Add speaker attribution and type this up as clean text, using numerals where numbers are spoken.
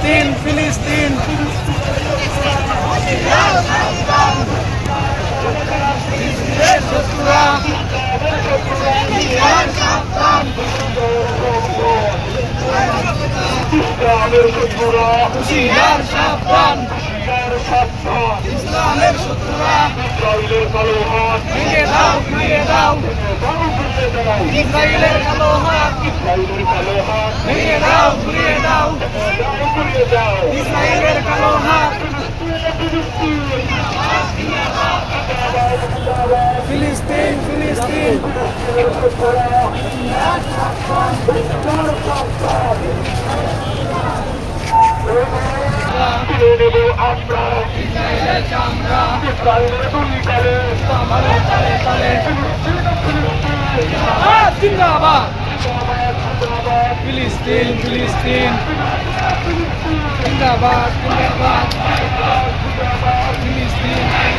Speaker 1: ফিলিস্তিন ফিলিস্তিন শত্রুরা
Speaker 2: ইসলামের শত্রুরা
Speaker 1: হুশিয়ার সাবধান
Speaker 2: সাবধান
Speaker 1: ইসলামের শত্রুরা
Speaker 2: ইসরায়েলের কালো হাত
Speaker 1: ভেঙে দাও ঘুরিয়ে দাও
Speaker 2: ঘুরিয়ে দাও
Speaker 1: ইসরায়েলের কালো হাত
Speaker 2: ইসরায়েলের কালো হাত
Speaker 1: ভেঙে দাও ঘুরিয়ে দাও
Speaker 2: ঘুরিয়ে দাও
Speaker 1: ইসরায়েলের কালো হাত ফিলিস্তিন ফিলিস্তিন
Speaker 2: তুলে নেব আমরা
Speaker 1: ইসরায়েলের চামড়া
Speaker 2: ইসরায়েলের দুর্নীকালে
Speaker 1: আমাদের তালে তালে জিন্দাবাদ ফিলিস্তিন ফিলিস্তিন জিন্দাবাদ জিন্দাবাদ ফিলিস্তিন